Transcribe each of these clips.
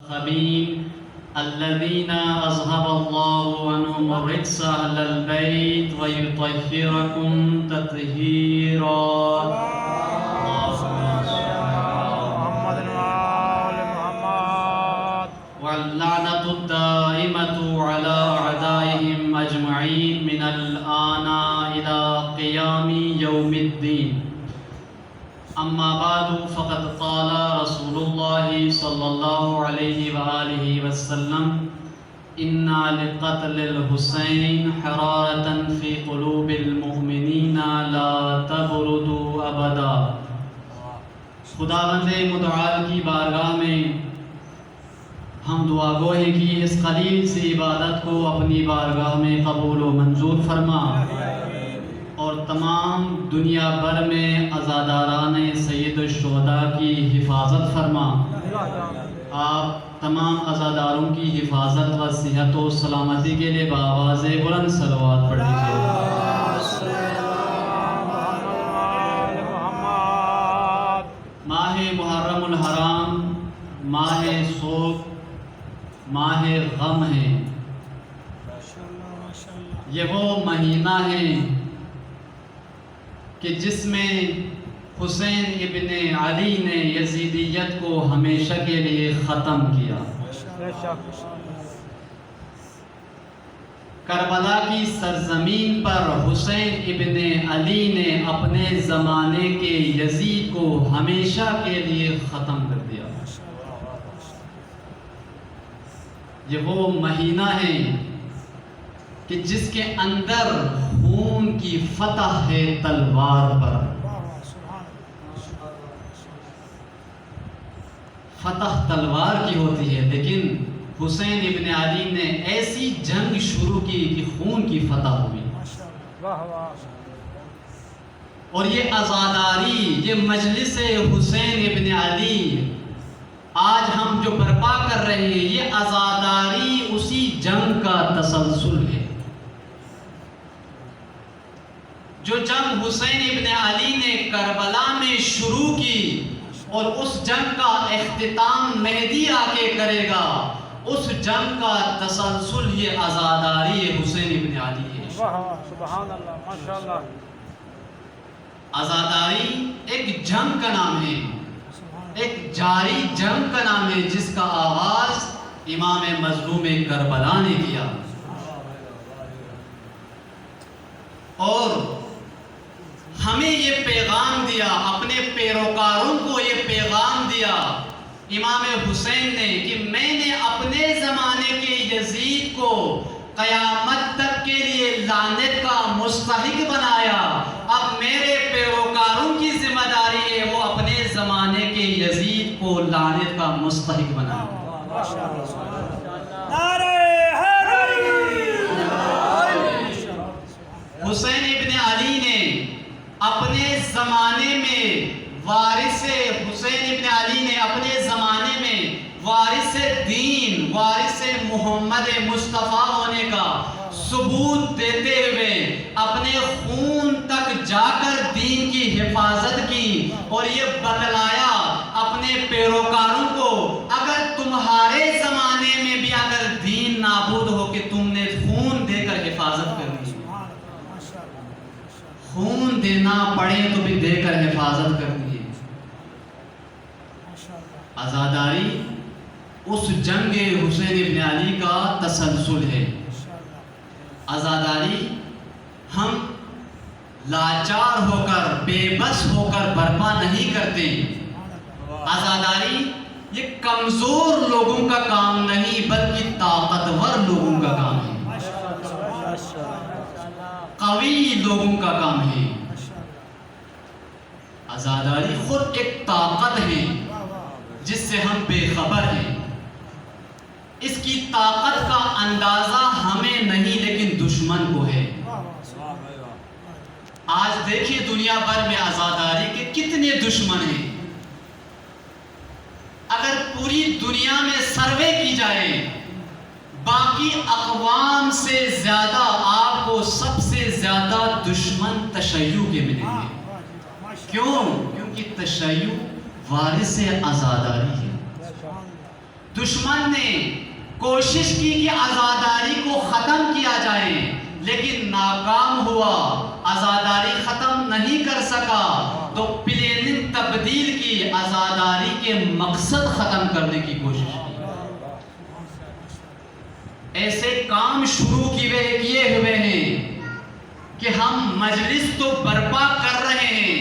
خبين الذين أذهب الله عنهم الرجس أهل البيت ويطهركم تطهيرا. واللعنة الدائمة على أعدائهم أجمعين من الآن إلى قيام يوم الدين. أما بعد فقد قال رسول الله صلى الله عليه وآله وسلم إن لقتل الحسين حرارة في قلوب المؤمنين لا تبرد أبدا. خداوند متعال کی بارگاہ میں ہم دعا گو ہیں کہ اس قلیل سی عبادت کو اپنی بارگاہ میں قبول و منظور فرما اور تمام دنیا بھر میں عزاداران سید الشہداء کی حفاظت فرما. آپ تمام عزاداروں کی حفاظت و صحت و سلامتی کے لیے بآواز بلند صلوات پڑھ لیجیے. ماہ محرم الحرام ماہ سوگ ماہ غم ہے. یہ وہ مہینہ ہے کہ جس میں حسین ابن علی نے یزیدیت کو ہمیشہ کے لیے ختم کیا. کربلا کی سرزمین پر حسین ابن علی نے اپنے زمانے کے یزید کو ہمیشہ کے لیے ختم کر دیا. یہ وہ مہینہ ہے کہ جس کے اندر خون کی فتح ہے تلوار پر. فتح تلوار کی ہوتی ہے لیکن حسین ابن علی نے ایسی جنگ شروع کی کہ خون کی فتح ہوئی. اور یہ عزاداری، یہ مجلس حسین ابن علی آج ہم جو برپا کر رہے ہیں، یہ عزاداری اسی جنگ کا تسلسل ہے. جو جنگ حسین ابن علی نے کربلا میں شروع کی اور اس جنگ کا اختتام مہدی آ کے کرے گا، اس جنگ کا تسلسل یہ عزاداری حسین ابن علی ہے. سبحان اللہ، ماشاءاللہ. عزاداری ایک جنگ کا نام ہے، ایک جاری جنگ کا نام ہے جس کا آغاز امام مظلوم کربلا نے کیا. اور ہمیں یہ پیغام دیا، اپنے پیروکاروں کو یہ پیغام دیا امام حسین نے کہ میں نے اپنے زمانے کے یزید کو قیامت تک کے لیے لعنت کا مستحق بنایا. اب میرے پیروکاروں کی ذمہ داری ہے وہ اپنے زمانے کے یزید کو لعنت کا مستحق بنائے. حسین ابن علی نے اپنے زمانے میں حسین ابن علی نے اپنے زمانے میں وارث دین، وارث محمد مصطفیٰ ہونے کا ثبوت دیتے ہوئے اپنے خون تک جا کر دین کی حفاظت کی اور یہ بتلایا اپنے پیروکاروں کو اگر تمہارے زمانے میں بھی اگر دین نابود ہو کہ تم نے خون دے کر حفاظت کرنی، خون دینا پڑے تو بھی دے کر حفاظت کرنی ہے. عزاداری اس جنگ حسین ابن علی کا تسلسل ہے. عزاداری ہم لاچار ہو کر، بے بس ہو کر برپا نہیں کرتے. عزاداری یہ کمزور لوگوں کا کام نہیں بلکہ طاقتور لوگوں کا کام ہے، قوی لوگوں کا کام ہے. عزاداری خود ایک طاقت ہے جس سے ہم بے خبر ہیں. اس کی طاقت کا اندازہ ہمیں نہیں لیکن دشمن کو ہے. آج دیکھیے دنیا بھر میں عزاداری کے کتنے دشمن ہیں. اگر پوری دنیا میں سروے کی جائے باقی اقوام سے زیادہ آپ کو سب سے زیادہ دشمن تشیع کے ملیں گے. کیوں؟ کیونکہ تشیع وارث عزاداری ہے. دشمن نے کوشش کی کہ عزاداری کو ختم کیا جائے لیکن ناکام ہوا، عزاداری ختم نہیں کر سکا، تو پلاننگ تبدیل کی، عزاداری کے مقصد ختم کرنے کی کوشش کی۔ ایسے کام شروع کیے ہوئے ہیں کہ ہم مجلس تو برپا کر رہے ہیں،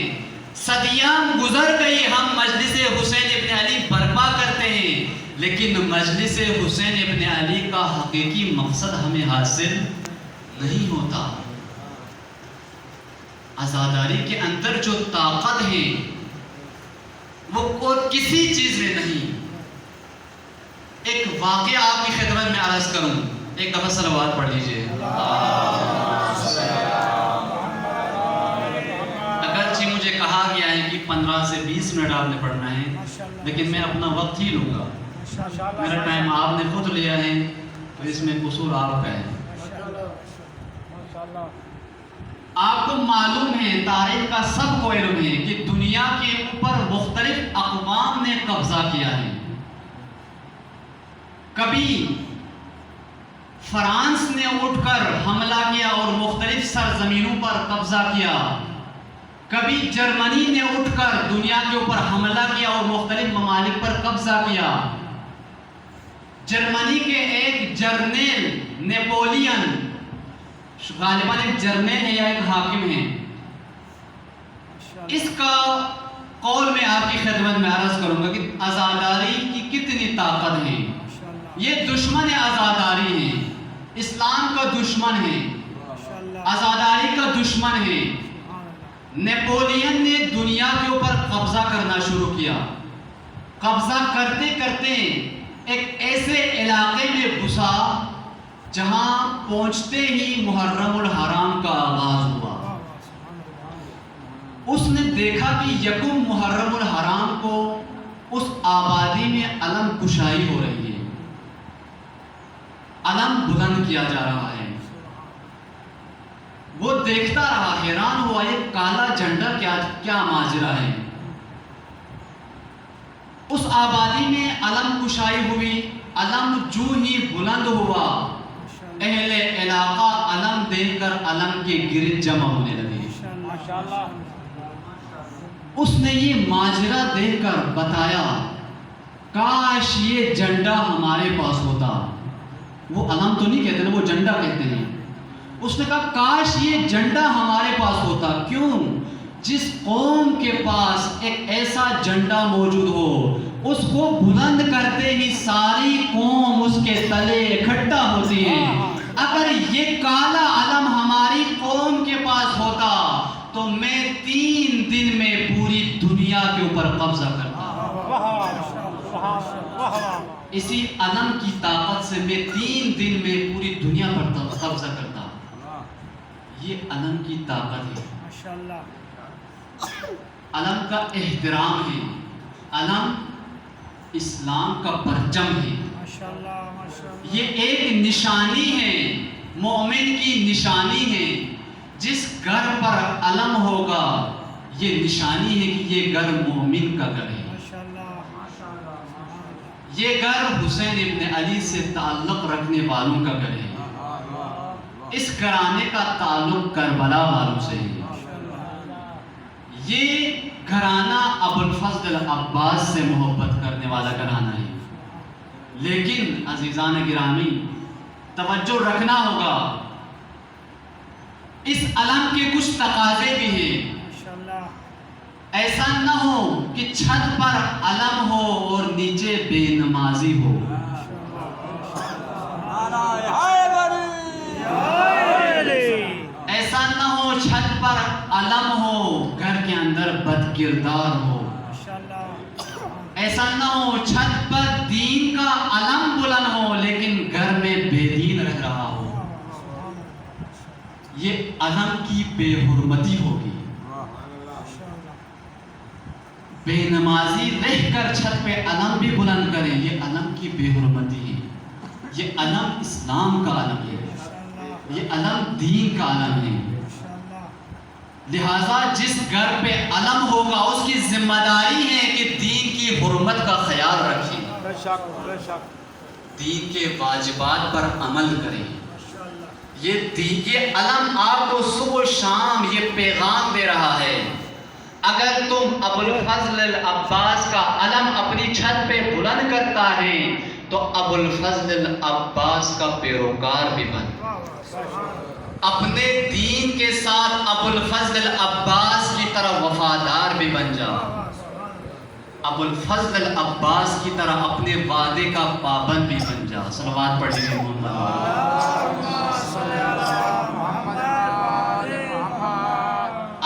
صدیاں گزر گئی ہم مجلس حسین ابن علی برپا کرتے ہیں، لیکن مجلس حسین ابن علی کا حقیقی مقصد ہمیں حاصل نہیں ہوتا۔ عزاداری کے اندر جو طاقت ہے وہ کسی چیز میں نہیں۔ ایک واقعہ آپ کی خدمت میں عرض کروں، ایک دفعہ صلوات پڑھ لیجئے۔ اگرچہ مجھے کہا گیا ہے کہ 15 سے 20 منٹ آپ نے پڑھنا ہے، لیکن میں اپنا وقت ہی لوں گا، میرا ٹائم آپ نے خود لیا ہے، تو اس میں قصور آپ کا ہے۔ آپ کو معلوم ہے، تاریخ کا سب کو علم ہے کہ دنیا کے اوپر مختلف اقوام نے قبضہ کیا ہے۔ کبھی فرانس نے اٹھ کر حملہ کیا اور مختلف سرزمینوں پر قبضہ کیا، کبھی جرمنی نے اٹھ کر دنیا کے اوپر حملہ کیا اور مختلف ممالک پر قبضہ کیا۔ جرمنی کے ایک جرنیل نیپولین، غالباً ایک جرنیل ہے یا ایک حاکم ہے، اس کا قول میں آپ کی خدمت میں عرض کروں گا کہ عزاداری کی کتنی طاقت ہے۔ یہ دشمن عزاداری ہے، اسلام کا دشمن ہے، عزاداری کا دشمن ہے۔ نیپولین نے دنیا کے اوپر قبضہ کرنا شروع کیا، قبضہ کرتے کرتے ایک ایسے علاقے میں گھسا جہاں پہنچتے ہی محرم الحرام کا آغاز ہوا۔ اس نے دیکھا کہ یکم محرم الحرام کو اس آبادی میں علم کشائی ہو رہی ہے، علم بلند کیا جا رہا ہے۔ وہ دیکھتا رہا، حیران ہوا، یہ کالا جھنڈا کیا ماجرا ہے۔ اس آبادی میں علم کشائی ہوئی، علم جو ہی بلند ہوا، اہل علاقہ علم دیکھ کر علم کے گرد جمع ہونے لگے۔ اس نے یہ ماجرا دیکھ کر بتایا، کاش یہ جھنڈا ہمارے پاس ہوتا۔ وہ علم تو نہیں کہتے نا، وہ جھنڈا کہتے ہیں۔ اس نے کہا کاش یہ جھنڈا ہمارے پاس ہوتا۔ کیوں؟ جس قوم کے پاس ایک ایسا جھنڈا موجود ہو، اس کو بلند کرتے ہی ساری قوم اس کے تلے اکٹھا ہوتی ہے۔ اگر یہ کالا علم ہماری قوم کے پاس ہوتا تو میں 3 دن میں پوری دنیا کے اوپر قبضہ کرتا۔ اسی علم کی طاقت سے میں 3 دن میں پوری دنیا پر قبضہ کرتا۔ یہ علم کی طاقت ہے، علم کا احترام ہے، علم اسلام کا پرچم ہے۔ یہ ایک نشانی ہے، مومن کی نشانی ہے۔ جس گھر پر علم ہوگا یہ نشانی ہے کہ یہ گھر مومن کا گھر ہے، یہ گھر حسین ابن علی سے تعلق رکھنے والوں کا گھر ہے۔ اس گھرانے کا تعلق کربلا والوں سے ہے۔ یہ گھرانہ ابوالفضل عباس سے محبت کرنے والا گھرانہ ہے۔ لیکن عزیزان گرامی، توجہ رکھنا ہوگا، اس علم کے کچھ تقاضے بھی ہیں۔ ایسا نہ ہو کہ چھت پر علم ہو اور نیچے بے نمازی ہو۔ ایسا نہ ہو چھت پر علم ہو، گھر کے اندر بد کردار ہو۔ ایسا نہ ہو چھت پر دین کا علم بلند ہو لیکن گھر میں بے دین رہ رہا ہو۔ یہ علم کی بے حرمتی ہوگی۔ بے نمازی رہ کر چھت پہ علم بھی بلند کریں، یہ علم کی بے حرمتی ہے۔ یہ علم اسلام کا علم ہے، یہ علم دین کا علم ہے۔ لہٰذا جس گھر پہ علم ہوگا اس کی ذمہ داری ہے کہ دین کی حرمت کا خیال رکھیں۔ بے شک دین کے واجبات پر عمل کریں. یہ دین کے علم آپ کو صبح و شام یہ پیغام دے رہا ہے. اگر تم ابو الفضل العباس کا علم اپنی چھت پہ بلند کرتا ہے تو ابو الفضل العباس کا پیروکار بھی بن. اپنے دین کے ساتھ ابو الفضل العباس کی طرح وفادار بھی بن جا. ابو الفضل العباس کی طرح اپنے وعدے کا پابند بھی بن جا. صلوات پڑھیے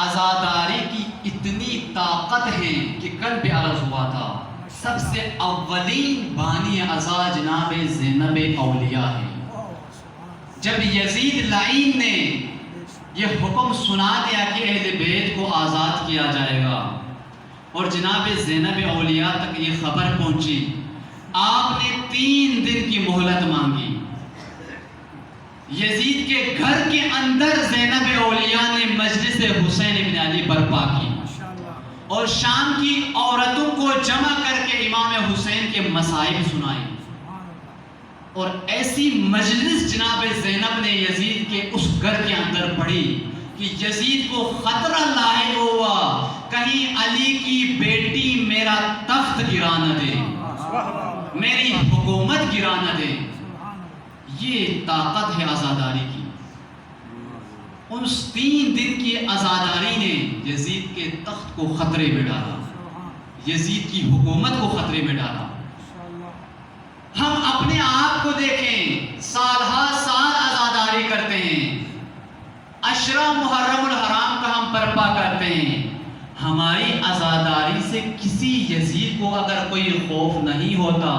عزاداری کی اتنی طاقت ہے کہ کل بھی عرض ہوا تھا سب سے اولین بانی عزا جناب زینب اولیاء ہے. جب یزید لعین نے یہ حکم سنا دیا کہ اہل بیت کو آزاد کیا جائے گا اور جناب زینب اولیاء تک یہ خبر پہنچی، آپ نے 3 دن کی مہلت مانگی. یزید کے گھر کے اندر زینب اولیاء نے مجلس حسین ابن علی برپا کی اور شام کی عورتوں کو جمع کر کے امام حسین کے مصائب سنائے. اور ایسی مجلس جناب زینب نے یزید کے اس گھر کے اندر پڑھی کہ یزید کو خطرہ لاحق ہوا کہیں علی کی بیٹی میرا تخت گرا نہ دے، میری حکومت گرا نہ دے. یہ طاقت ہے عزاداری کی. ان 3 دن کی عزاداری نے یزید کے تخت کو خطرے میں ڈالا، یزید کی حکومت کو خطرے میں ڈالا. ہم اپنے آپ کو دیکھیں، سال ہا سال عزاداری کرتے ہیں، عشرہ محرم الحرام کا ہم برپا کرتے ہیں. ہماری عزاداری سے کسی یزید کو اگر کوئی خوف نہیں ہوتا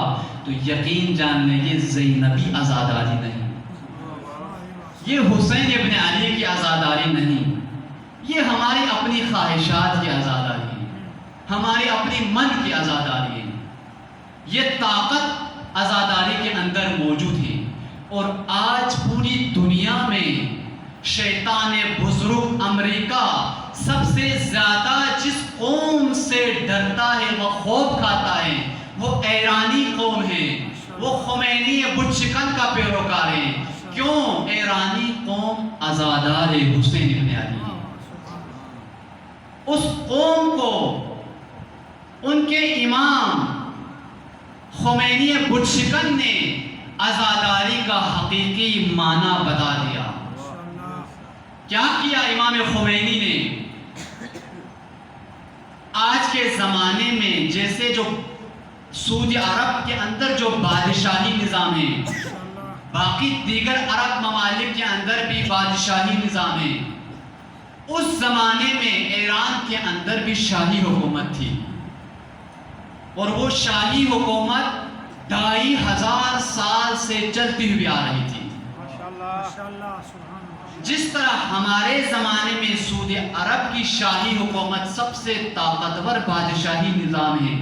تو یقین جان لیں یہ زینبی عزاداری نہیں، یہ حسین ابن علی کی عزاداری نہیں، یہ ہماری اپنی خواہشات کی عزاداری ہے، ہماری اپنی من کی عزاداری ہے. یہ طاقت عزاداری کے اندر موجود ہے. اور آج پوری دنیا میں شیطان بزرگ امریکہ سب سے زیادہ جس قوم سے ڈرتا ہے، وہ خوف کھاتا ہے، وہ ایرانی قوم ہے. وہ خمینی بت شکن کا پیروکار ہے. کیوں؟ ایرانی قوم عزادار حسین ابن علی ہے. اس قوم کو ان کے امام خمینی بت شکن نے عزاداری کا حقیقی معنی بتا دیا. کیا کیا امام خمینی نے؟ آج کے زمانے میں جیسے جو سعودی عرب کے اندر جو بادشاہی نظام ہے، باقی دیگر عرب ممالک کے اندر بھی بادشاہی نظام ہے، اس زمانے میں ایران کے اندر بھی شاہی حکومت تھی. اور وہ شاہی حکومت 2500 سال سے چلتی ہوئی آ رہی تھی. جس طرح ہمارے زمانے میں سعودی عرب کی شاہی حکومت سب سے طاقتور بادشاہی نظام ہے،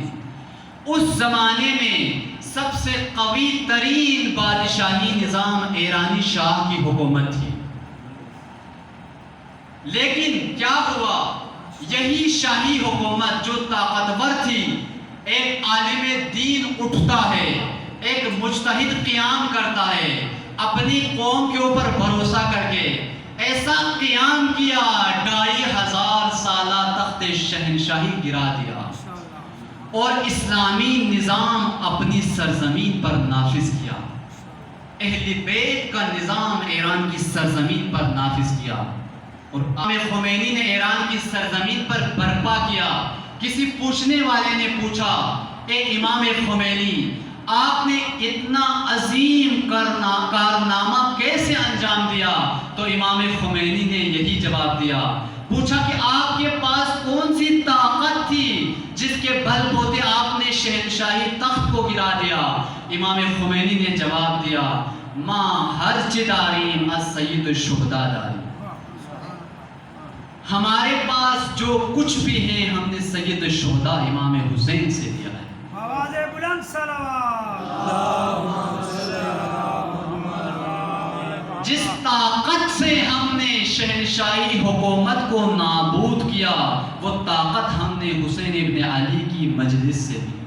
اس زمانے میں سب سے قوی ترین بادشاہی نظام ایرانی شاہ کی حکومت تھی. لیکن کیا ہوا؟ یہی شاہی حکومت جو طاقتور تھی، ایک عالم دین اٹھتا ہے، ایک مجتہد قیام کرتا ہے، اپنی قوم کے اوپر بھروسہ کر کے ایسا قیام کیا 2500 سالہ تخت شہنشاہی گرا دیا اور اسلامی نظام اپنی سرزمین پر نافذ کیا. اہل بیت کا نظام ایران کی سرزمین پر نافذ کیا اور امام خمینی نے ایران کی سرزمین پر برپا کیا. کسی پوچھنے والے نے پوچھا، اے امام خمینی، آپ نے اتنا عظیم کارنامہ کیسے انجام دیا؟ تو امام خمینی نے یہی جواب دیا. پوچھا کہ آپ کے پاس کون سی طاقت تھی جس کے بل بوتے آپ نے شہنشاہی تخت کو گرا دیا؟ امام خمینی نے جواب دیا، ماں ہر چداریم از سید الشہداء داری. ہمارے پاس جو کچھ بھی ہے ہم نے سید الشہداء امام حسین سے دیا ہے. آواز بلند صلوات. جس طاقت سے ہم نے شہنشاہی حکومت کو نابود کیا، وہ طاقت ہم نے حسین ابن علی کی مجلس سے دی.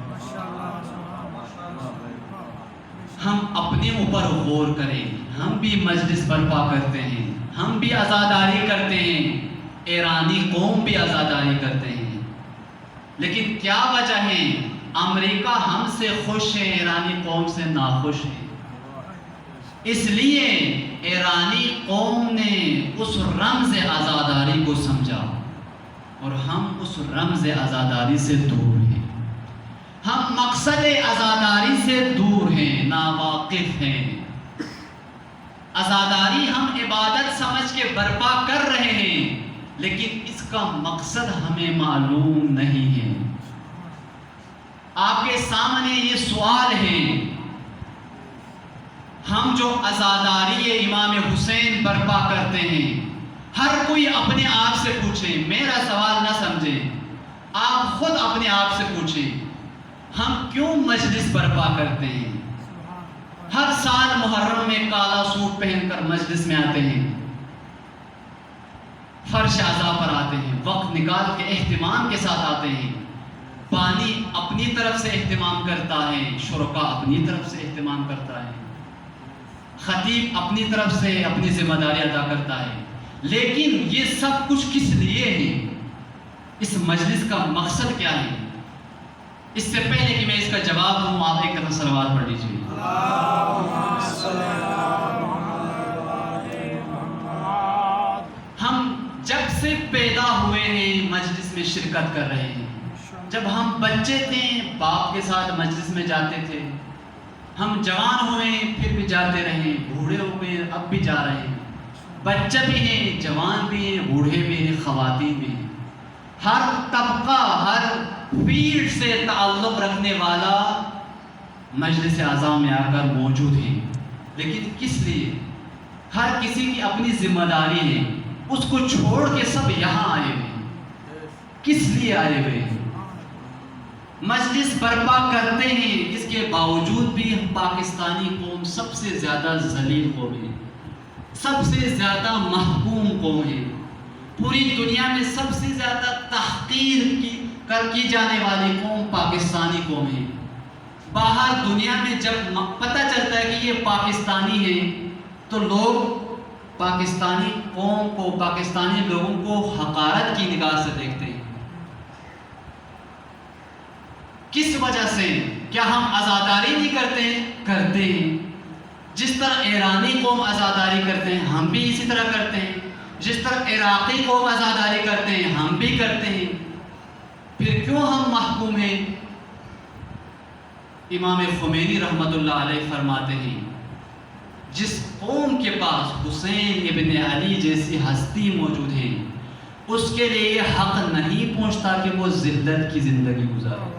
ہم اپنے اوپر غور کریں. ہم بھی مجلس برپا کرتے ہیں, ہم بھی عزاداری کرتے ہیں, ایرانی قوم بھی عزاداری کرتے ہیں, لیکن کیا وجہ ہے؟ امریکہ ہم سے خوش ہے, ایرانی قوم سے ناخوش ہے. اس لیے ایرانی قوم نے اس رمز عزاداری کو سمجھا اور ہم اس رمز عزاداری سے دور ہیں. ہم مقصد عزاداری سے دور ہیں, ناواقف ہیں. عزاداری ہم عبادت سمجھ کے برپا کر رہے ہیں, لیکن اس کا مقصد ہمیں معلوم نہیں ہے. آپ کے سامنے یہ سوال ہے, ہم جو عزاداری امام حسین برپا کرتے ہیں, ہر کوئی اپنے آپ سے پوچھے, میرا سوال نہ سمجھیں, آپ خود اپنے آپ سے پوچھیں, ہم کیوں مجلس برپا کرتے ہیں؟ ہر سال محرم میں کالا سوٹ پہن کر مجلس میں آتے ہیں, فرش عزا پر آتے ہیں, وقت نکال کے اہتمام کے ساتھ آتے ہیں. پانی اپنی طرف سے اہتمام کرتا ہے, شرکا اپنی طرف سے اہتمام کرتا ہے, خطیب اپنی طرف سے اپنی ذمہ داری ادا کرتا ہے. لیکن یہ سب کچھ کس لیے ہے؟ اس مجلس کا مقصد کیا ہے؟ اس سے پہلے کہ میں اس کا جواب دوں, آپ ایک دفعہ صلوات پڑھ لیجیے. ہم جب سے پیدا ہوئے ہیں مجلس میں شرکت کر رہے ہیں. جب ہم بچے تھے باپ کے ساتھ مجلس میں جاتے تھے, ہم جوان ہوئے پھر بھی جاتے رہے, بوڑھے ہو گئے اب بھی جا رہے ہیں. بچہ بھی ہیں, جوان بھی ہیں, بوڑھے بھی ہیں, خواتین بھی ہیں. ہر طبقہ, ہر فیلڈ سے تعلق رکھنے والا مجلس اعظم میں آ کر موجود ہیں. لیکن کس لیے؟ ہر کسی کی اپنی ذمہ داری ہے, اس کو چھوڑ کے سب یہاں آئے ہوئے ہیں. کس لیے آئے ہوئے ہیں؟ مجلس برپا کرتے ہیں, اس کے باوجود بھی ہم پاکستانی قوم سب سے زیادہ ذلیل قوم ہے, سب سے زیادہ محکوم قوم ہے. پوری دنیا میں سب سے زیادہ تحقیر کی جانے والی قوم پاکستانی قوم ہے. باہر دنیا میں جب پتہ چلتا ہے کہ یہ پاکستانی ہے تو لوگ پاکستانی قوم کو, پاکستانی لوگوں کو حقارت کی نگاہ سے دیکھتے ہیں. کس وجہ سے؟ کیا ہم عزاداری نہیں کرتے ہیں؟ کرتے ہیں. جس طرح ایرانی قوم عزاداری کرتے ہیں ہم بھی اسی طرح کرتے ہیں. جس طرح عراقی قوم عزاداری کرتے ہیں ہم بھی کرتے ہیں. پھر کیوں ہم محکوم ہیں؟ امام خمینی رحمت اللہ علیہ فرماتے ہیں, جس قوم کے پاس حسین ابن علی جیسی ہستی موجود ہے اس کے لیے یہ حق نہیں پہنچتا کہ وہ ذلت کی زندگی گزارے.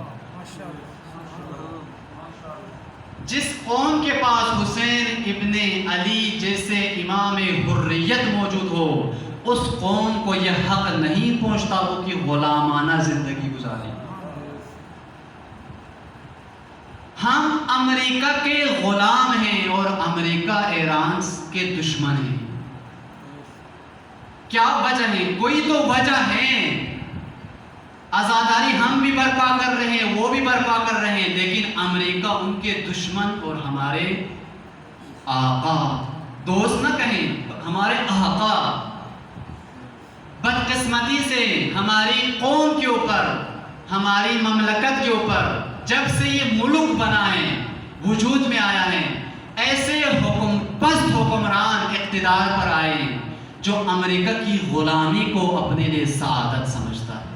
جس قوم کے پاس حسین ابن علی جیسے امام حریت موجود ہو اس قوم کو یہ حق نہیں پہنچتا وہ کہ غلامانہ زندگی گزارے. ہم امریکہ کے غلام ہیں اور امریکہ ایران کے دشمن ہیں. کیا وجہ ہے؟ کوئی تو وجہ ہے. عزاداری ہم بھی برپا کر رہے ہیں, وہ بھی برپا کر رہے ہیں, لیکن امریکہ ان کے دشمن اور ہمارے آقا, دوست نہ کہیں, ہمارے آقا بدقسمتی سے ہماری قوم کے اوپر, ہماری مملکت کے اوپر جب سے یہ ملک بنا ہے, وجود میں آیا ہے, ایسے پست حکمران اقتدار پر آئے جو امریکہ کی غلامی کو اپنے لیے سعادت سمجھتا ہے,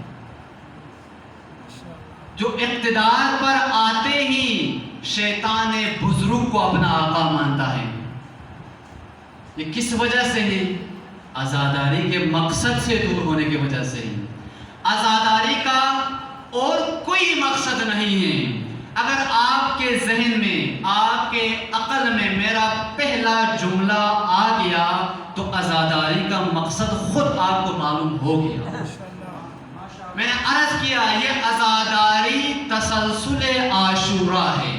جو اقتدار پر آتے ہی شیطان بزرگ کو اپنا آقا مانتا ہے. یہ کس وجہ سے ہے؟ عزاداری کے مقصد سے دور ہونے کی وجہ سے ہے. عزاداری کا اور کوئی مقصد نہیں ہے. اگر آپ کے ذہن میں, آپ کے عقل میں میرا پہلا جملہ آ گیا تو عزاداری کا مقصد خود آپ کو معلوم ہو گیا. میں نے عرض کیا یہ عزاداری تسلسل عاشوراء ہے.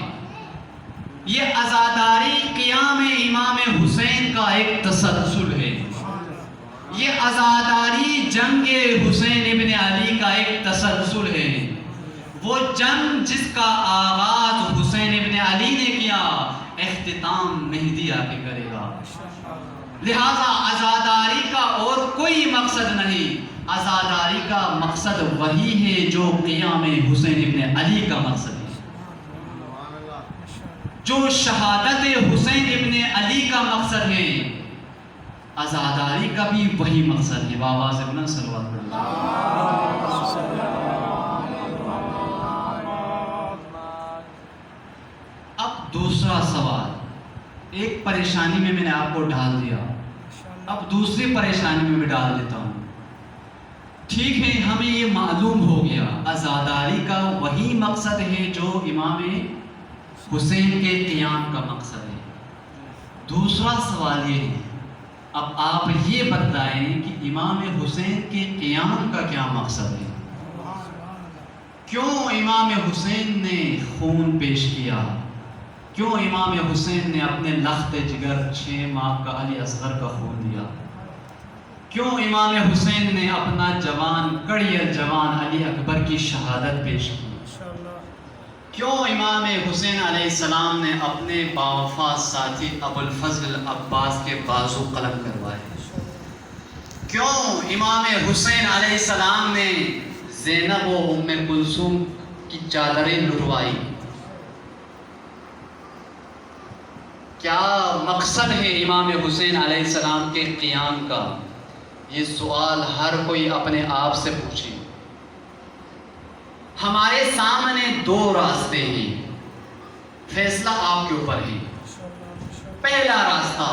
یہ عزاداری قیام امام حسین کا ایک تسلسل ہے. یہ عزاداری جنگ حسین ابن علی کا ایک تسلسل ہے. وہ جنگ جس کا آغاز حسین ابن علی نے کیا, اختتام مہدی آ کے کرے گا. لہذا عزاداری کا اور کوئی مقصد نہیں، عزاداری کا مقصد وہی ہے جو قیام حسین ابن علی کا مقصد ہے، جو شہادت حسین ابن علی کا مقصد ہے. عزاداری کا بھی وہی مقصد ہے. بابا سے بلند صلوات پڑھ لیں. اب دوسرا سوال، ایک پریشانی میں نے آپ کو ڈال دیا، اب دوسری پریشانی میں بھی ڈال دیتا ہوں. ٹھیک ہے، ہمیں یہ معلوم ہو گیا عزاداری کا وہی مقصد ہے جو امام حسین کے قیام کا مقصد ہے. دوسرا سوال یہ ہے، اب آپ یہ بتائیں کہ امام حسین کے قیام کا کیا مقصد ہے؟ کیوں امام حسین نے خون پیش کیا؟ کیوں امام حسین نے اپنے لخت جگر 6 ماہ کا علی اصغر کا خون دیا؟ کیوں امام حسین نے اپنا جوان کڑیل جوان علی اکبر کی شہادت پیش کی؟ کیوں امام حسین علیہ السلام نے اپنے باوفا ساتھی ابو الفضل عباس کے بازو قلم کروائے؟ کیوں امام حسین علیہ السلام نے زینب و ام کلثوم کی چادریں لٹوائی؟ کیا مقصد ہے امام حسین علیہ السلام کے قیام کا؟ یہ سوال ہر کوئی اپنے آپ سے پوچھے. ہمارے سامنے 2 راستے ہیں، فیصلہ آپ کے اوپر ہے. پہلا راستہ،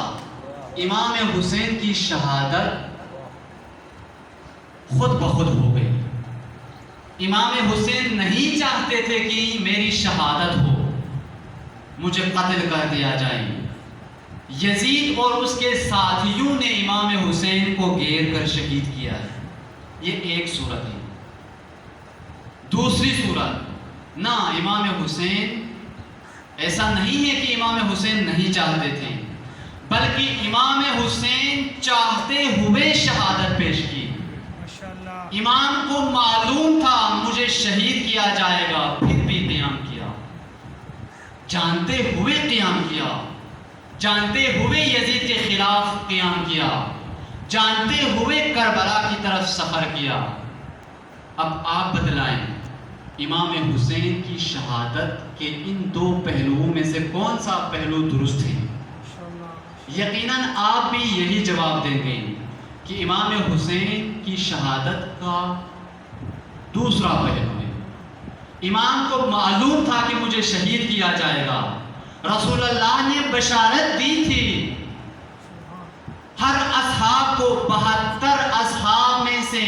امام حسین کی شہادت خود بخود ہو گئی. امام حسین نہیں چاہتے تھے کہ میری شہادت ہو، مجھے قتل کر دیا جائے. یزید اور اس کے ساتھیوں نے امام حسین کو گھیر کر شہید کیا ہے. یہ ایک صورت ہے. دوسری صورت، نہ امام حسین، ایسا نہیں ہے کہ امام حسین نہیں چاہتے تھے، بلکہ امام حسین چاہتے ہوئے شہادت پیش کی. امام کو معلوم تھا مجھے شہید کیا جائے گا، پھر بھی قیام کیا. جانتے ہوئے قیام کیا، جانتے ہوئے یزید کے خلاف قیام کیا، جانتے ہوئے کربلا کی طرف سفر کیا. اب آپ بتلائیں امام حسین کی شہادت کے ان 2 پہلوؤں میں سے کون سا پہلو درست ہے؟ یقیناً آپ بھی یہی جواب دیں گے کہ امام حسین کی شہادت کا دوسرا پہلو ہے. امام کو معلوم تھا کہ مجھے شہید کیا جائے گا. رسول اللہ نے بشارت دی تھی، ہر اصحاب کو 72 اصحاب میں سے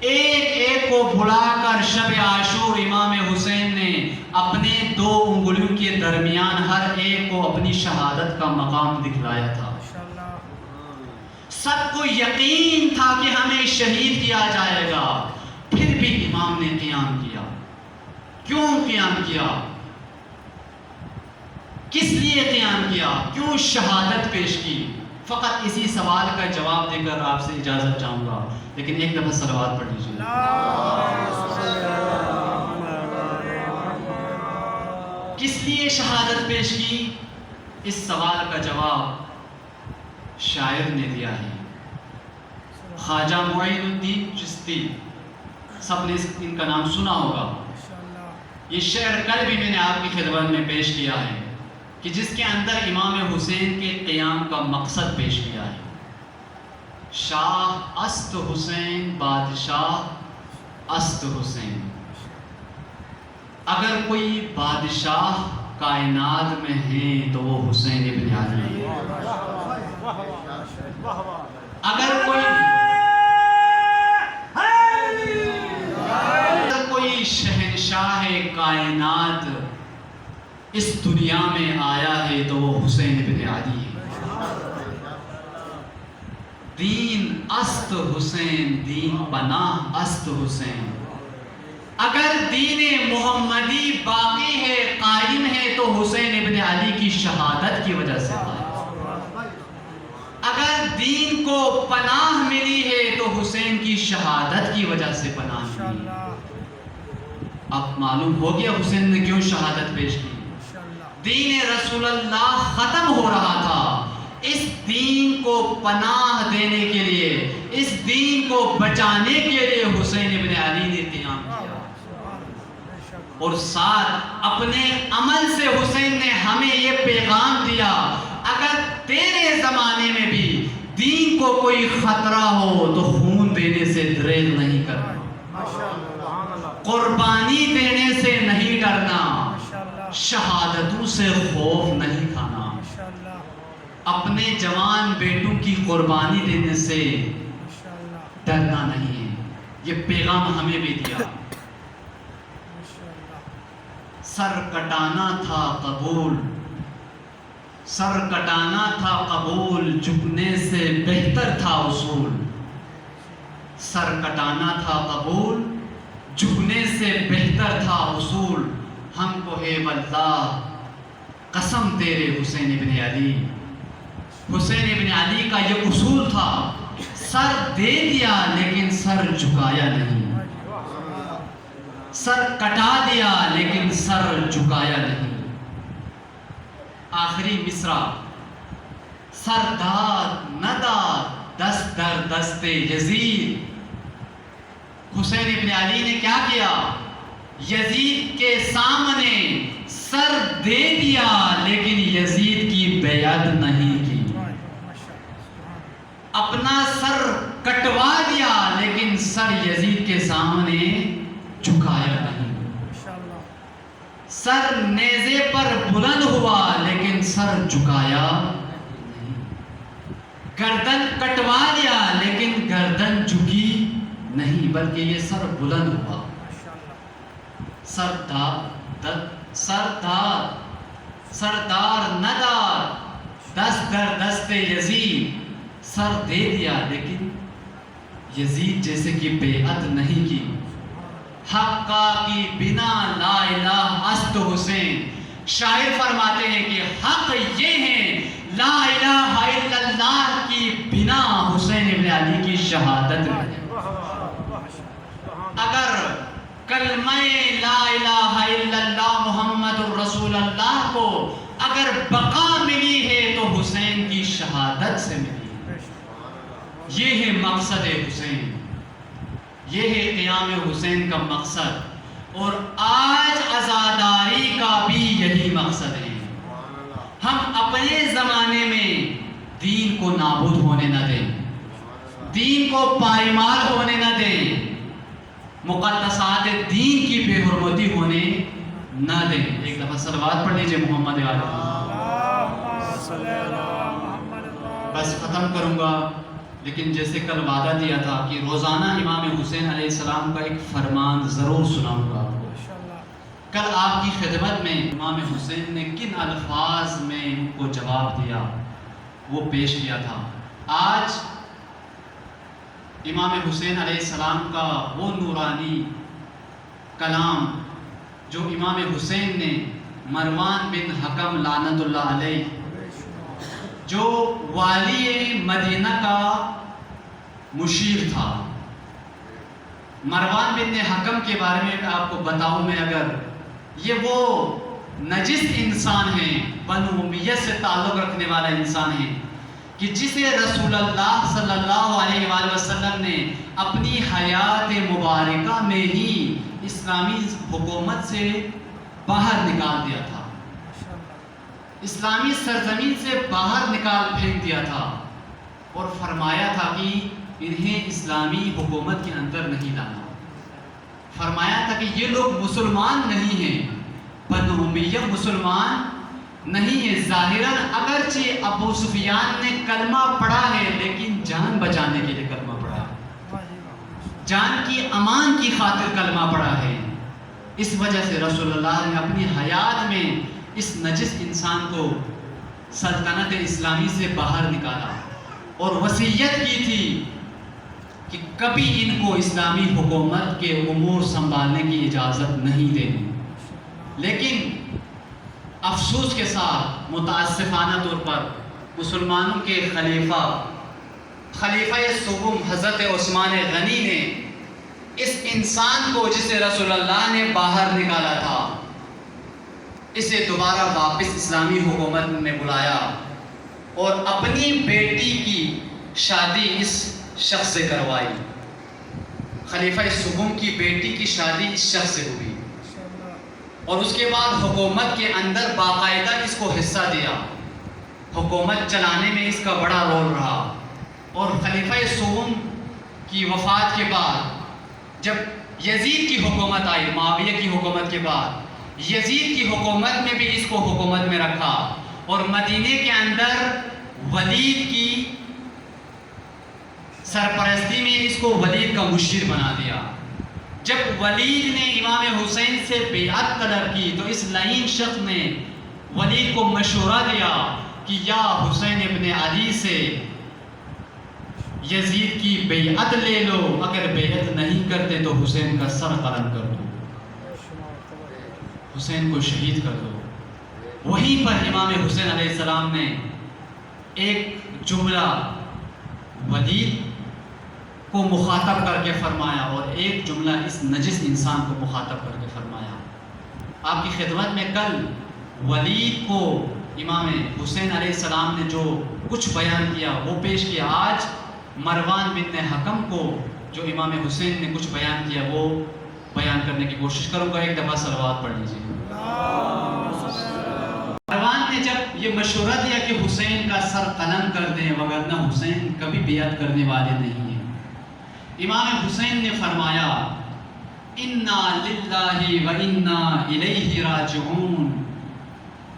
ایک کو بلا کر شب عاشور امام حسین نے اپنے 2 انگلیوں کے درمیان ہر ایک کو اپنی شہادت کا مقام دکھلایا تھا. سب کو یقین تھا کہ ہمیں شہید کیا جائے گا، پھر بھی امام نے قیام کیا. کیوں قیام کیا؟ کس لیے قیام کیا؟ کیوں شہادت پیش کی؟ فقط اسی سوال کا جواب دے کر آپ سے اجازت چاہوں گا، لیکن ایک دفعہ صلوات پڑھ لیجیے. کس لیے شہادت پیش کی؟ اس سوال کا جواب شاعر نے دیا ہے، خواجہ معین الدین چشتی. سب نے ان کا نام سنا ہوگا. یہ شعر کل بھی میں نے آپ کی خدمت میں پیش کیا ہے کہ جس کے اندر امام حسین کے قیام کا مقصد پیش کیا ہے. شاہ است حسین، بادشاہ است حسین. اگر کوئی بادشاہ کائنات میں ہیں تو وہ حسین ابن علی ہے. اگر کوئی شہنشاہ کائنات اس دنیا میں آیا ہے تو وہ حسین ابن علی ہے. دین است حسین، دین پناہ است حسین. اگر دین محمدی باقی ہے، قائم ہے تو حسین ابن علی کی شہادت کی وجہ سے قائم. اگر دین کو پناہ ملی ہے تو حسین کی شہادت کی وجہ سے پناہ ملی ہے. اب معلوم ہو گیا حسین نے کیوں شہادت پیش کی. دین رسول اللہ ختم ہو رہا تھا، اس دین کو پناہ دینے کے لیے، اس دین کو بچانے کے لیے حسین ابن علی نے قیام کیا۔ اور ساتھ اپنے عمل سے حسین نے ہمیں یہ پیغام دیا، اگر تیرے زمانے میں بھی دین کو کوئی خطرہ ہو تو خون دینے سے دریغ نہیں کرنا، قربانی دینے سے نہیں ڈرنا، شہادتوں سے خوف نہیں کھانا، اپنے جوان بیٹوں کی قربانی دینے سے ڈرنا نہیں ہے۔ یہ پیغام ہمیں بھی دیا۔ سر کٹانا تھا قبول، سر کٹانا تھا قبول، جھکنے سے بہتر تھا اصول۔ سر کٹانا تھا قبول، جھکنے سے بہتر تھا اصول۔ ہم کو ہے واللہ قسم تیرے حسین ابن علی، حسین ابن علی کا یہ اصول تھا، سر دے دیا لیکن سر جھکایا نہیں، سر کٹا دیا لیکن سر جھکایا نہیں۔ آخری مصرع، سر داد نہ داد دست در دست یزید۔ حسین ابن علی نے کیا کیا؟ یزید کے سامنے سر دے دیا لیکن یزید کی بیعت نہیں کی، اپنا سر کٹوا دیا لیکن سر یزید کے سامنے جھکایا نہیں۔ سر نیزے پر بلند ہوا لیکن سر جھکایا نہیں، گردن کٹوا دیا لیکن گردن جھکی نہیں، بلکہ یہ سر بلند ہوا۔ سردار ندار دست در دست یزید، سر دے دیا لیکن یزید جیسے کہ بیعت نہیں کی۔ حقا کی بنا لا الہ است حسین، شاعر فرماتے ہیں کہ حق یہ ہے لا الہ الا اللہ کی بنا حسین ابن علی کی شہادت میں۔ اگر کلمہ لا الہ الا اللہ محمد الرسول اللہ کو اگر بقا ملی ہے تو حسین کی شہادت سے ملی ہے۔ یہ ہے مقصد حسین، یہ ہے قیام حسین کا مقصد، اور آج عزاداری کا بھی یہی مقصد ہے۔ ہم اپنے زمانے میں دین کو نابود ہونے نہ دیں، دین کو پائمال ہونے نہ دیں، مقدسات دین کی بے حرمتی ہونے نہ دیں۔ ایک دفعہ صلوات پڑھ لیجئے محمد علیہ۔ بس ختم کروں گا، لیکن جیسے کل وعدہ دیا تھا کہ روزانہ امام حسین علیہ السلام کا ایک فرمان ضرور سناؤں گا۔ کل آپ کی خدمت میں امام حسین نے کن الفاظ میں ان کو جواب دیا وہ پیش کیا تھا۔ آج امام حسین علیہ السلام کا وہ نورانی کلام جو امام حسین نے مروان بن حکم لعنت اللہ علیہ، جو والی مدینہ کا مشیر تھا، مروان بن حکم کے بارے میں آپ کو بتاؤں میں، اگر یہ وہ نجس انسان ہیں، بنو امیہ سے تعلق رکھنے والا انسان ہے کہ جسے رسول اللہ صلی اللہ علیہ وآلہ وسلم نے اپنی حیات مبارکہ میں ہی اسلامی حکومت سے باہر نکال دیا تھا، اسلامی سرزمین سے باہر نکال پھینک دیا تھا، اور فرمایا تھا کہ انہیں اسلامی حکومت کے اندر نہیں لانا۔ فرمایا تھا کہ یہ لوگ مسلمان نہیں ہیں، بنو امیہ مسلمان نہیں ہے۔ ظاہراً اگرچہ ابو سفیان نے کلمہ پڑھا ہے لیکن جان بچانے کے لیے کلمہ پڑھا ہے، جان کی امان کی خاطر کلمہ پڑھا ہے۔ اس وجہ سے رسول اللہ نے اپنی حیات میں اس نجس انسان کو سلطنت اسلامی سے باہر نکالا اور وصیت کی تھی کہ کبھی ان کو اسلامی حکومت کے امور سنبھالنے کی اجازت نہیں دینی۔ لیکن افسوس کے ساتھ متاسفانہ طور پر مسلمانوں کے خلیفہ سوم حضرت عثمان غنی نے اس انسان کو جسے رسول اللہ نے باہر نکالا تھا، اسے دوبارہ واپس اسلامی حکومت میں بلایا اور اپنی بیٹی کی شادی اس شخص سے کروائی. خلیفہ سوم کی بیٹی کی شادی اس شخص سے ہوئی اور اس کے بعد حکومت کے اندر باقاعدہ اس کو حصہ دیا. حکومت چلانے میں اس کا بڑا رول رہا. اور خلیفہ سوم کی وفات کے بعد جب یزید کی حکومت آئی، معاویہ کی حکومت کے بعد یزید کی حکومت میں بھی اس کو حکومت میں رکھا اور مدینے کے اندر ولید کی سرپرستی میں اس کو ولید کا مشیر بنا دیا. جب ولید نے امام حسین سے بیعت طلب کی تو اس لعین شخص نے ولید کو مشورہ دیا کہ یا حسین ابن علی سے یزید کی بیعت لے لو، اگر بیعت نہیں کرتے تو حسین کا سر قلم کر دو، حسین کو شہید کر دو. وہیں پر امام حسین علیہ السلام نے ایک جملہ ولید کو مخاطب کر کے فرمایا اور ایک جملہ اس نجس انسان کو مخاطب کر کے فرمایا. آپ کی خدمت میں کل ولید کو امام حسین علیہ السلام نے جو کچھ بیان کیا وہ پیش کیا. آج مروان بن حکم کو جو امام حسین نے کچھ بیان کیا وہ بیان کرنے کی کوشش کروں گا. ایک دفعہ صلوات پڑھ لیجیے. مروان نے جب یہ مشورہ دیا کہ حسین کا سر قلم کر دیں وگرنہ حسین کبھی بیعت کرنے والے نہیں ہیں، امام حسین نے فرمایا انا للہ و انا الیہ راجعون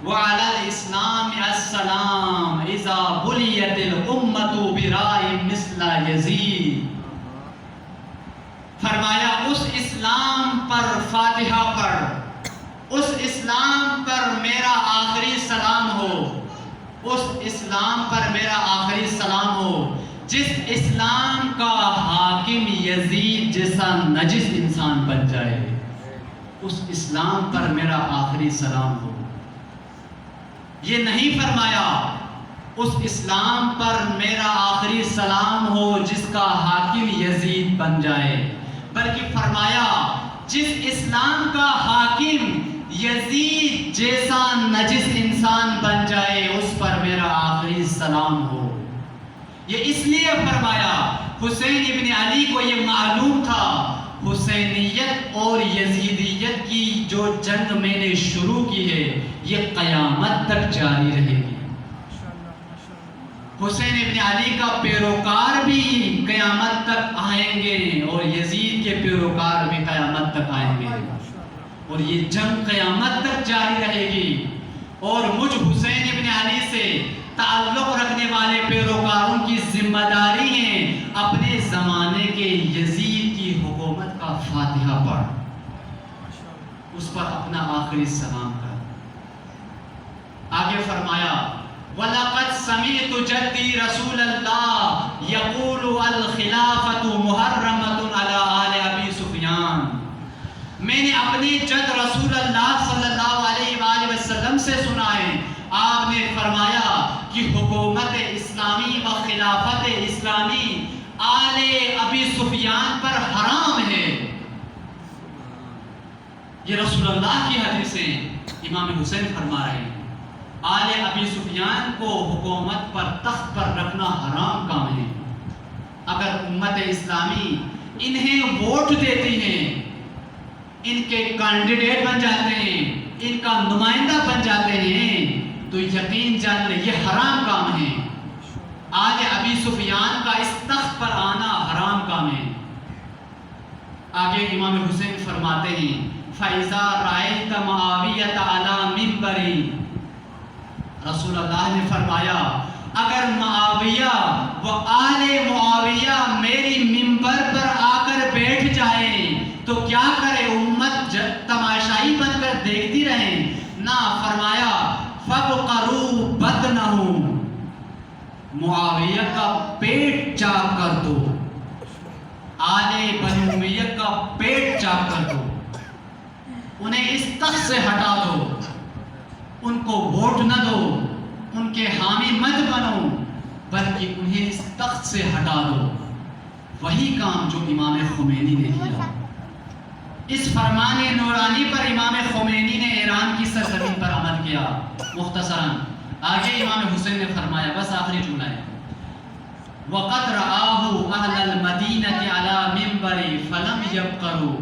وعلی الاسلام السلام اذا بلیت الامت براء مثل یزید. فرمایا اس اسلام پر فاتحہ پڑھ، اس اسلام پر میرا آخری سلام ہو، اس اسلام پر میرا آخری سلام ہو جس اسلام کا حاکم یزید جیسا نجس انسان بن جائے، اس اسلام پر میرا آخری سلام ہو. یہ نہیں فرمایا اس اسلام پر میرا آخری سلام ہو جس کا حاکم یزید بن جائے، بلکہ فرمایا جس اسلام کا حاکم یزید جیسا نجس انسان بن جائے اس پر میرا آخری سلام ہو. یہ اس لیے فرمایا حسین ابن علی کو یہ معلوم تھا حسینیت اور یزیدیت کی جو جنگ میں نے شروع کی ہے یہ قیامت تک جاری رہے گی. حسین ابن علی کا پیروکار بھی قیامت تک آئیں گے اور یزید کے پیروکار بھی قیامت تک آئیں گے اور یہ جنگ قیامت تک جاری رہے گی. اور مجھ حسین ابن علی سے تعلق رکھنے والے پیروکاروں کی ذمہ داری ہے اپنے زمانے کے یزید کی حکومت کا فاتحہ پڑھ، اس پر اپنا آخری سلام کر. آگے فرمایا وَلَقَدْ سَمِعْتُ جَدِّي رَسُولَ اللَّهِ يَقُولُ الْخِلَافَةُ مُحَرَّمَةٌ عَلَىٰ آلِ أَبِي سُفْيَانَ. میں نے اپنے جد رسول اللہ صلی اللہ علیہ وآلہ وسلم سے سنا ہے، آپ نے فرمایا کہ حکومت اسلامی و خلافت اسلامی آل ابی سفیان پر حرام ہے. یہ رسول اللہ کی حدیثیں امام حسین فرما رہے ہیں. آل ابی سفیان کو حکومت پر تخت پر رکھنا حرام کام ہے. اگر امت اسلامی انہیں ووٹ دیتی ہے، ان کے کینڈیڈیٹ بن جاتے ہیں، ان کا نمائندہ بن جاتے ہیں تو یقین جان لیں یہ حرام کام ہے. آل ابی سفیان کا اس تخت پر آنا حرام کام ہے. آگے امام حسین فرماتے ہیں فَإِذَا رَأَيْتَ مُعَاوِيَةَ عَلَىٰ مِنبَرٍ. رسول اللہ نے فرمایا اگر معاویہ و آل معاویہ میری منبر پر آ کر بیٹھ جائیں تو کیا کرے؟ امت تماشائی بن کر دیکھتی رہیں؟ نہ، فرمایا فَبْقَرُوا بَطْنَهُ، معاویہ کا پیٹ چاک کر دو، آل بنی امیہ کا پیٹ چاک کر دو، انہیں اس تخت سے ہٹا دو، ان کو ووٹ نہ دو، ان کے حامی مت بنو، بلکہ انہیں اس تخت سے ہٹا دو. وہی کام جو امام خمینی نے کیا. اس فرمان نورانی پر امام خمینی نے ایران کی سرزمین پر عمل کیا. مختصراً آگے امام حسین نے فرمایا، بس آخری جملہ ہے، وَقَدْ رَآهُ أَهْلَ الْمَدِينَةِ عَلَى مِنْبَرِ فَلَمْ يَبْقَرُوا،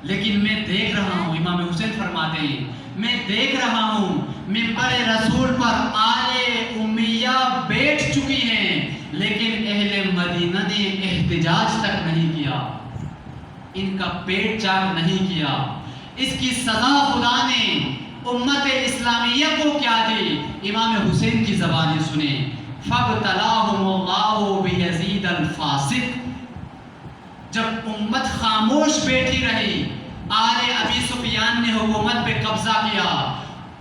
لیکن میں دیکھ رہا ہوں، امام حسین فرماتے ہیں، میں دیکھ رہا ہوں منبر رسول پر آل امیہ بیٹھ چکی ہیں، لیکن اہل مدینہ نے احتجاج تک نہیں کیا، ان کا پیٹ چاک نہیں کیا. اس کی سزا خدا نے امت اسلامیہ کو کیا دی؟ امام حسین کی زبانیں سنیں، فَابْتَلَاهُمُ اللَّهُ بِيَزِيدَ الْفَاسِقِ. جب امت خاموش بیٹھی رہی، آل ابی سفیان نے حکومت پہ قبضہ کیا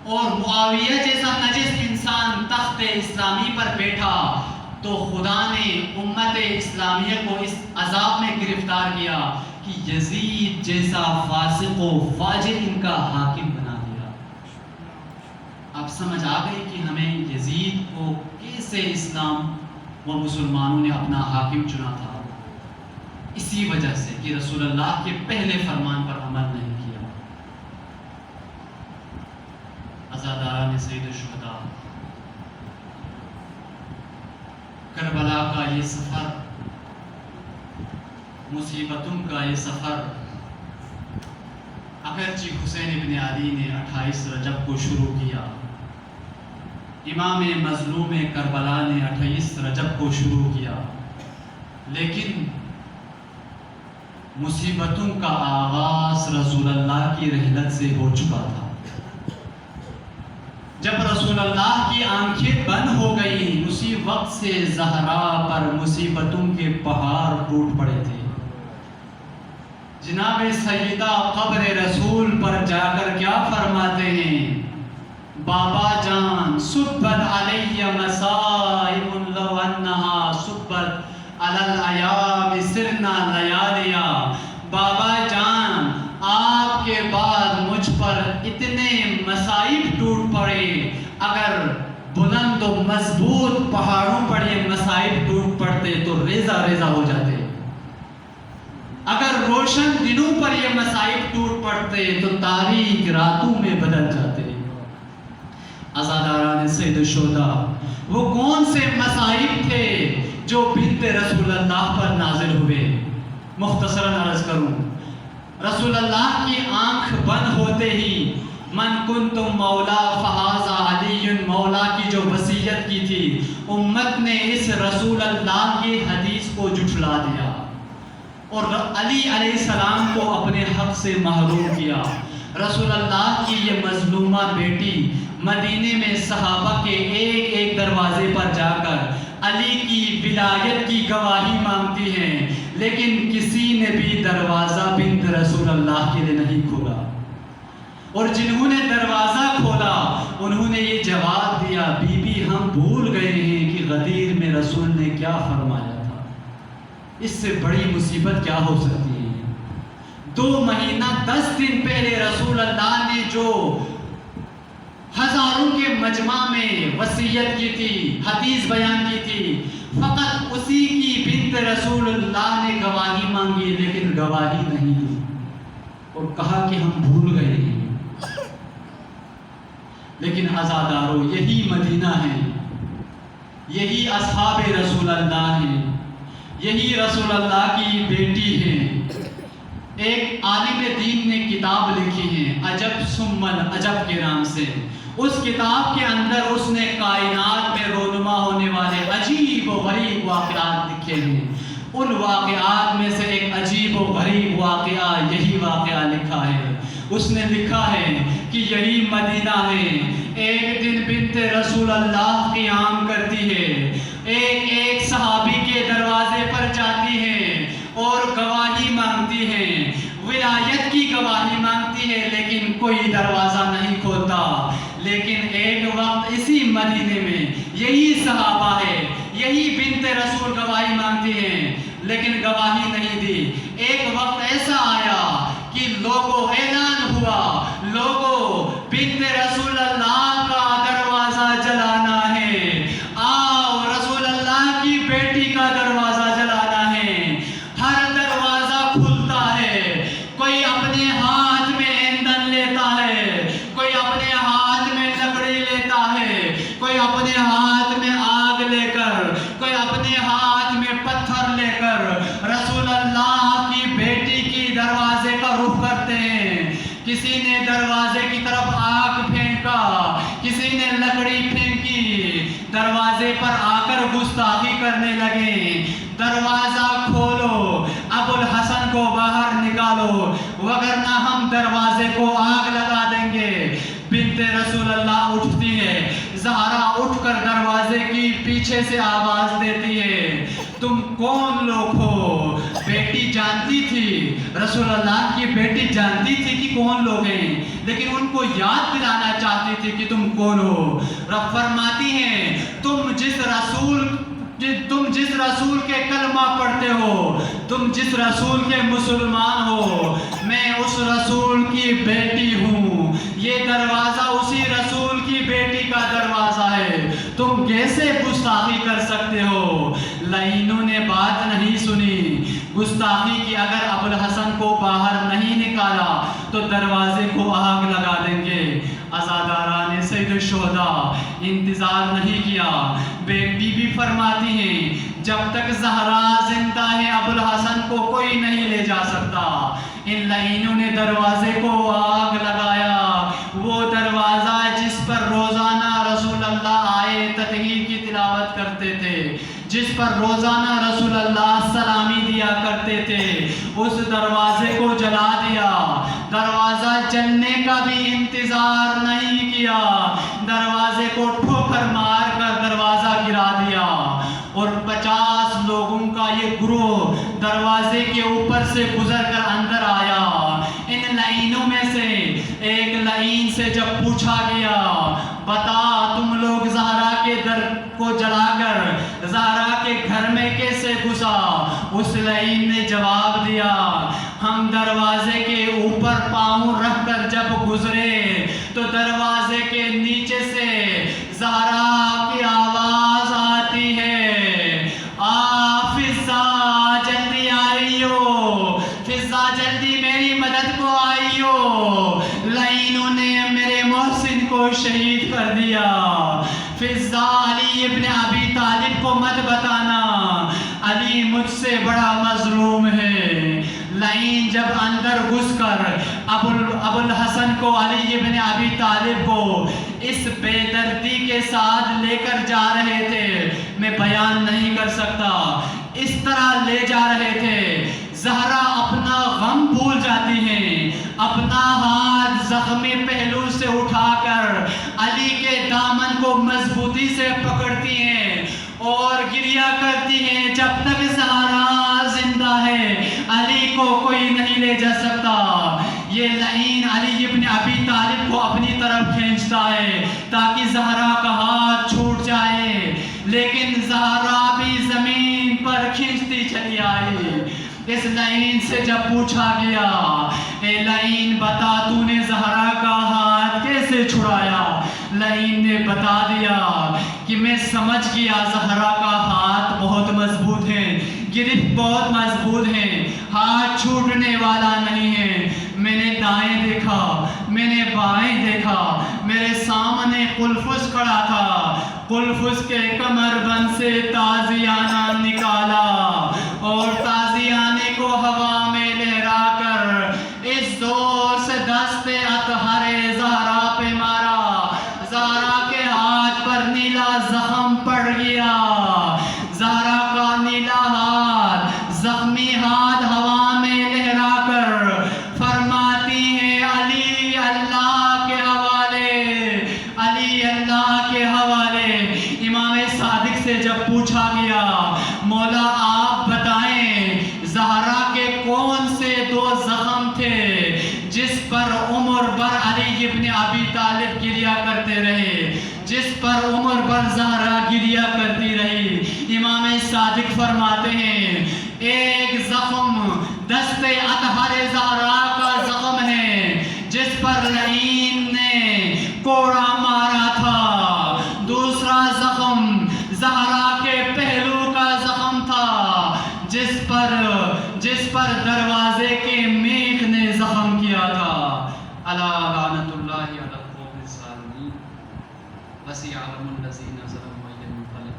اور معاویہ جیسا نجس انسان تخت اسلامی پر بیٹھا، تو خدا نے امت اسلامیہ کو اس عذاب میں گرفتار کیا کہ یزید جیسا فاسق و فاجر ان کا حاکم بنا دیا. اب سمجھ آ گئی کہ ہمیں یزید کو کیسے اسلام و مسلمانوں نے اپنا حاکم چنا تھا، اسی وجہ سے کہ رسول اللہ کے پہلے فرمان پر عمل نہیں کیا. عزاداران سید الشہداء، کربلا کا یہ سفر، مصیبتوں کا یہ سفر، اگرچہ حسین ابن علی نے 28 رجب کو شروع کیا، امام مظلوم کربلا نے 28 رجب کو شروع کیا، لیکن مصیبتوں کا آغاز رسول اللہ کی رحلت سے ہو چکا تھا. جب رسول اللہ کی آنکھیں بند ہو گئیں، اسی وقت سے زہرا پر مصیبتوں کے پہاڑ ٹوٹ پڑے تھے. جناب سیدہ قبر رسول پر جا کر کیا فرماتے ہیں؟ بابا جان صبت علی مصائب لو انہا صبت علی الایام سرنا لیالیا. بابا جان آپ کے بعد مجھ پر اتنے مصائب ٹوٹ پڑے، اگر بلند و مضبوط پہاڑوں پر یہ مصائب ٹوٹ پڑتے تو ریزہ ریزہ ہو جاتے، اگر روشن دنوں پر یہ مصائب ٹوٹ پڑتے تو تاریک راتوں میں بدل جاتے. عزاداران سید الشہداء، وہ کون سے مصائب تھے جو بنت رسول اللہ پر نازل ہوئے؟ مختصراً عرض کروں، رسول اللہ کی آنکھ بند ہوتے ہی من کنتم مولا فہذا علی مولا کی جو وصیت کی تھی، امت نے اس رسول اللہ کی حدیث کو جھٹلا دیا اور علی علیہ السلام کو اپنے حق سے محروم کیا. رسول اللہ کی یہ مظلومہ بیٹی مدینے میں صحابہ کے ایک ایک دروازے پر جا کر علی کی ولایت کی گواہی مانگتی ہیں، لیکن کسی نے بھی دروازہ بنت رسول اللہ کے لیے نہیں کھولا، اور جنہوں نے دروازہ کھولا انہوں نے یہ جواب دیا، بی بی ہم بھول گئے ہیں کہ غدیر میں رسول نے کیا فرمایا تھا، اس سے بڑی مصیبت کیا ہو سکتی ہے. 2 مہینہ 10 دن پہلے رسول اللہ نے جو ہزاروں کے مجمع میں وصیت کی تھی، حدیث بیان کی تھی، فقط اسی کی بنت رسول اللہ نے گواہی مانگی، لیکن گواہی نہیں دی اور کہا کہ ہم بھول گئے ہیں. لیکن عزادارو، یہی مدینہ ہے، یہی اصحاب رسول اللہ ہیں، یہی رسول اللہ کی بیٹی ہیں. ایک عالم دین نے کتاب لکھی ہے عجب ثم العجب کے نام سے. اس کتاب کے اندر اس نے کائنات میں رونما ہونے والے عجیب و غریب واقعات لکھے ہیں. ان واقعات میں سے ایک عجیب و غریب واقعہ یہی واقعہ لکھا ہے. اس نے لکھا ہے کہ یہی مدینہ ہے. ایک دن بنت رسول اللہ قیام کرتی ہے، ایک ایک صحابی کے دروازے پر جاتی ہے اور گواہی مانگتی ہے، ولایت کی گواہی مانگتی ہے، لیکن کوئی دروازہ نہیں کھولتا. لیکن ایک وقت اسی مدینے میں یہی صحابہ ہے، یہی بنت رسول گواہی مانگتی ہیں، لیکن گواہی نہیں دی. ایک وقت ایسا آیا کہ لوگوں اعلان ہوا، لوگوں بنت رسول اللہ کا دروازہ جلانا ہے، آؤ رسول اللہ کی بیٹی کا دروازہ جلانا ہے. ہر دروازہ کھلتا ہے، کوئی اپنے ہاتھ دروازے پر آ کر گستاخی کرنے لگے، دروازہ کھولو، ابو الحسن کو باہر نکالو وگرنہ ہم دروازے کو آگ لگا دیں گے۔ بنت رسول اللہ اٹھتی ہے، زہرا اٹھ کر دروازے کی پیچھے سے آواز دیتی ہے، تم کون لوگ ہو؟ بیٹی جانتی تھی، رسول اللہ کی بیٹی جانتی تھی کہ کون لوگ ہیں، لیکن ان کو یاد دلانا چاہتی تھی کہ تم کون ہو۔ رب فرماتی ہیں تم جس رسول کے کلمہ پڑھتے ہو، تم جس رسول کے مسلمان ہو، میں اس رسول کی بیٹی ہوں، یہ دروازہ اسی رسول کی بیٹی کا دروازہ ہے، تم کیسے گستاخی کر سکتے ہو؟ لعینوں نے بات نہیں سنی، گستاخی کی اگر ابو الحسن کو باہر نہیں نکالا تو دروازے کو آگ لگا دیں گے۔ عزاداران سید الشہداء انتظار نہیں کیا، بی بی فرماتی ہیں جب تک زہرا زندہ ہے ابو الحسن کو کوئی نہیں لے جا سکتا۔ ان لعینوں نے دروازے کو آگ لگایا، وہ دروازہ جس پر روزانہ رسول اللہ آئے تطہیر کی تلاوت کرتے تھے، جس پر روزانہ رسول اللہ سلامی دیا کرتے تھے، اس دروازے کو جلا دیا۔ دروازہ جلنے کا بھی انتظار نہیں کیا، دروازے کو ٹھوکر مار کر دروازہ گرا دیا، اور 50 لوگوں کا یہ گروہ دروازے کے اوپر سے گزر کر اندر آیا۔ ان لعینوں میں سے ایک لعین سے جب پوچھا گیا بتا تم لوگ زہرا کے در کو جلا کر زہرا کے گھر میں کیسے گھسا؟ اس لعین نے جواب دیا ہم دروازے کے اوپر پاؤں رکھ کر جب گزرے تو دروازے کے نیچے سے زہرا کی آواز آتی ہے، فضا جلدی آئیو، فضا جلدی میری مدد کو آئیو، لعینوں نے میرے محسن کو شہید کر دیا۔ فضا علی ابن ابی طالب کو مت بتانا، علی مجھ سے بڑا مظلوم ہے۔ لعین جب اندر گھس کر ابو الحسن کو علی ابن ابی طالب کو اس بے دردی کے ساتھ لے کر جا رہے تھے، میں بیان نہیں کر سکتا، اس طرح لے جا رہے تھے زہرا اپنا غم بھول جاتی ہیں، اپنا ہاتھ زخمی پہلو سے اٹھا کر علی کے دامن کو مضبوطی سے پکڑتی ہیں اور گریہ کرتی ہیں جب تک زہرا زندہ ہے علی کو کوئی نہیں لے جا سکتا۔ یہ لعین علی ابن ابی طالب کو اپنی طرف کھینچتا ہے تاکہ زہرا کا ہاتھ چھوٹ جائے، لیکن زہرا بھی زمین پر کھینچتی چلی آئی۔ اس لعین سے جب پوچھا گیا اے لعین بتا تو نے زہرا کا ہاتھ کیسے چھڑایا؟ لعین نے بتا دیا کہ میں سمجھ گیا زہرا کا ہاتھ بہت مضبوط ہے، گرفت بہت مضبوط ہے، ہاتھ چھوٹنے والا نہیں ہے۔ میں نے دائیں دیکھا، میں نے بائیں دیکھا، میرے سامنے قلفز کھڑا تھا، قلفز کے کمر بند سے تازیانہ نکالا اور تازیانے کو ہوا میں لہرا کر اس زور سے دست اطہر زہرا پہ مارا، زہرا کے ہاتھ پر نیلا زخم پڑ گیا۔ زہرا کا نیلا ہاتھ، زخمی ہاتھ ہوا میں لہرا کر فرماتی ہیں علی اللہ کے حوالے، علی اللہ کے حوالے۔ امام صادق سے جب پوچھا گیا مولا آپ بتائیں زہرا کے کون سے 2 زخم تھے جس پر عمر بھر علی ابن ابی طالب گریہ کرتے رہے، جس پر عمر بھر زہرا گریہ کرتی رہی؟ امام صادق فرماتے ہیں ایک زخم دست اطہر زہرا کا زخم ہے جس پر لعین نے کوڑا مارا تھا، دوسرا زخم زہرا کے پہلو کا زخم تھا جس پر دروازے کے میخ نے زخم کیا تھا۔ الا لعنت اللہ علی القوم الظالمین وسيعلم الذين ظلموا أي منقلب